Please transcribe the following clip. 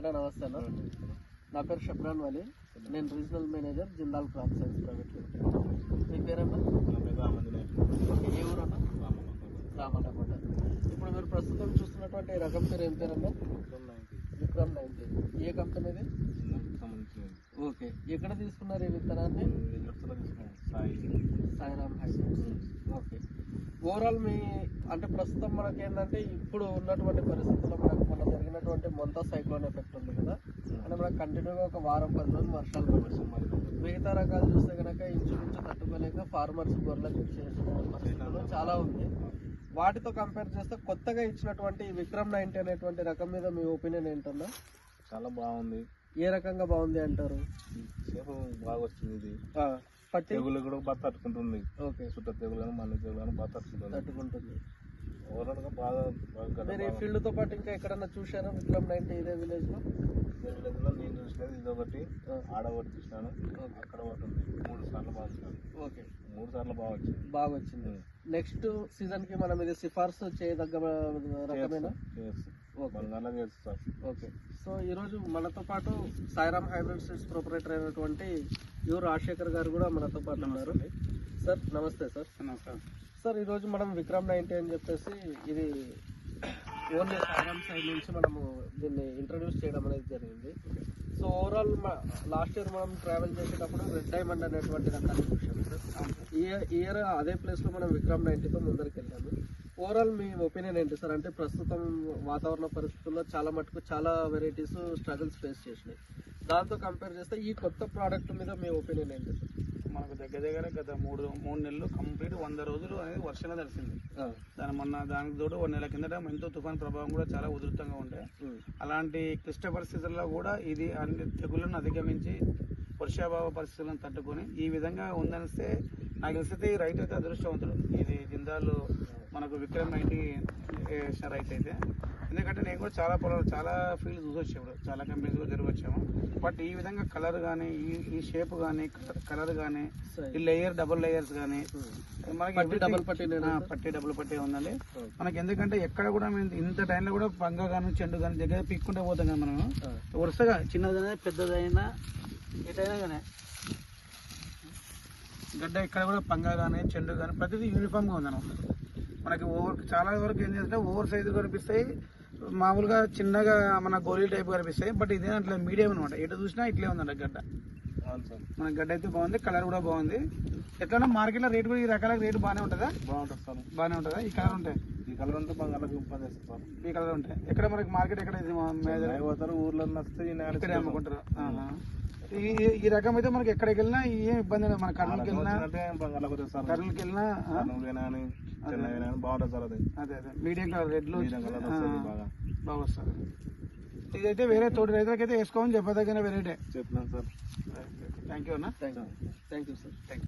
అన్న నమస్తే అన్న. నా పేరు షబ్రాన్ వలి, నేను regional manager Jindal crop science private limited. మీ పేరన్నా? ఓకే, ఏ ఊరు అన్న? రామన్నకోట. ఇప్పుడు మీరు ప్రస్తుతం చూస్తున్నటువంటి రకం పేరు ఏం పేరన్నా? విక్రమ్ 90. ఏ కంపెనీది? ఓకే, ఎక్కడ తీసుకున్నారు ఈ విత్తనాన్ని? సాయిరామ్ హైబ్రిడ్స్. ఓకే, ఓవరాల్ మీ అంటే ప్రస్తుతం మనకి ఏంటంటే ఇప్పుడు ఉన్నటువంటి పరిస్థితుల్లో మనకు జరిగినటువంటి మొంతా సైక్లోన్ ఎఫెక్ట్ ఉంది కదా, అంటే మనకు కంటిన్యూగా ఒక వారం 10 రోజులు వర్షాలు పడుతుంది. మరి మిగతా రకాలు చూస్తే కనుక ఇంచుమించు తట్టుకోలేక ఫార్మర్స్ గొర్రెలకు ఇచ్చేసిన పరిస్థితుల్లో చాలా ఉంది. వాటితో కంపేర్ చేస్తే కొత్తగా ఇచ్చినటువంటి విక్రమ్ 90 అనేటువంటి రకం మీద మీ ఒపీనియన్ ఏంటన్నా? చాలా బాగుంది. ఏ రకంగా బాగుంది అంటారు? బాగా వచ్చింది. ఇది తెగులు కూడా బాగా తట్టుకుంటుంది. ఓకే, చుట్ట తెగులను మన్ని తెగులను బాగా తట్టుకుంటుంది. ఓవరాల్ గా బాగా మీరు ఈ ఫీల్డ్ తో పాటు ఇంకా ఎక్కడన్నా చూసారా విక్రమ్ 90 ఇదే విలేజ్ లో? విలేజ్ లో నేను చూసినది ఇది ఒకటి, ఆడ ఒకటి చూసినాను, అక్కడ ఒకటి ఉంది. 3 సార్లు బాగా వచ్చినాను. ఓకే, 3 సార్లు బాగా వచ్చింది. నెక్స్ట్ సీజన్ కి మనం ఇది సిఫార్సు చేయదగ్గ రకమేనా? ఓకే, సో ఈరోజు మనతో పాటు సాయిరామ్ హైబ్రిడ్ సీడ్స్ ప్రొపరేటర్ అయినటువంటి యు రాజశేఖర్ గారు కూడా మనతో పాటు ఉన్నారు. సార్ నమస్తే. సార్ నమస్కారం సార్. ఈరోజు మనం విక్రమ్ 90 అని చెప్పేసి ఇది ఓన్లీ సాయిరామ్ సైడ్ నుంచి మనము దీన్ని ఇంట్రడ్యూస్ చేయడం అనేది జరిగింది. సో ఓవరాల్ లాస్ట్ ఇయర్ మనం ట్రావెల్ చేసేటప్పుడు రెడ్ డైమండ్ అనేటువంటి రకాన్ని చూసాము సార్. ఈ ఇయర్ అదే ప్లేస్లో మనం విక్రమ్ 90తో ముందరికి వెళ్ళాము. ఓవరాల్ మీ ఒపీనియన్ ఏంటి సార్? అంటే ప్రస్తుతం వాతావరణ పరిస్థితుల్లో చాలా మటుకు చాలా వెరైటీస్ స్ట్రగుల్స్ ఫేస్ చేసినాయి. దాంతో కంపేర్ చేస్తే ఈ కొత్త ప్రోడక్ట్ మీద మీ ఒపీనియన్ ఏంటి సార్? మనకు దగ్గర గత 3 నెలలు కంప్లీట్ 100 రోజులు అనేది వర్షంలో తెలిసింది. దానికి తోడు 1 నెల కిందట ఎంతో తుఫాన్ ప్రభావం కూడా చాలా ఉధృతంగా ఉండే. అలాంటి క్లిష్ట పరిస్థితుల్లో కూడా ఇది అన్ని తెగుళ్లను అధిగమించి వర్షాభావ పరిస్థితులను తట్టుకొని ఈ విధంగా ఉందనిస్తే నాకు తెలిసితే ఈ రైతు అయితే అదృష్టవంతుడు. ఇది జిందాల్ మనకు విక్రమ్ 90 రైతు అయితే. ఎందుకంటే నేను కూడా చాలా పొలాలు చాలా ఫీల్డ్ చూసి వచ్చాము, చాలా కంపెనీస్ కూడా తిరిగి వచ్చాము. బట్ ఈ విధంగా కలర్ కానీ ఈ షేప్ కానీ కలర్ కానీ ఈ డబుల్ లేయర్స్ కానీ మనకి డబుల్ పట్టీ ఉందండి మనకి. ఎందుకంటే ఎక్కడ కూడా మేము ఇంత టైంలో కూడా పంగ కానీ చెండు కానీ దగ్గర పిక్కుంటే పోతాం కదా మనం. వరుసగా చిన్నదైనా పెద్దదైనా ఎటైనా కానీ గడ్డ ఇక్కడ కూడా పంగ కానీ చెండు కానీ ప్రతిదీ యూనిఫామ్గా ఉందన్నమాట. మనకి చాలా వరకు ఏం చేస్తే ఓవర్ సైజు కనిపిస్తాయి, మామూలుగా చిన్నగా మన గోళీ టైప్ కనిపిస్తాయి. బట్ ఇదే అట్లా మీడియం అనమాట. ఎటు చూసినా ఇట్లే ఉందండి గడ్డ. మన గడ్డ అయితే బాగుంది, కలర్ కూడా బాగుంది. ఎట్లా మార్కెట్లో రేట్ కూడా ఈ రకాల రేటు బాగానే ఉంటుందా? బాగానే ఉంటుందా? ఈ కలర్ ఉంటాయి, ఈ కలర్ ఉంటే ఈ కలర్ ఉంటాయి. ఎక్కడ మనకి మార్కెట్ ఎక్కడ పోతారు? ఊర్లో వస్తే ఇక్కడే అమ్ముకుంటారు. ఈ రకం అయితే మనకి ఎక్కడికి వెళ్ళినా ఏం ఇబ్బంది లేదు. మన కర్నూలుకి వెళ్ళినా బాగుంటుంది సార్. అదే మీడియం కలర్ రెడ్లు బాగా వస్తుంది. ఇదైతే వేరే తోటి రైతులకైతే వేసుకోమని చెప్పదగిన వెరైటీ చెప్పినాను సార్. థ్యాంక్ యూ అన్న. Thank you sir.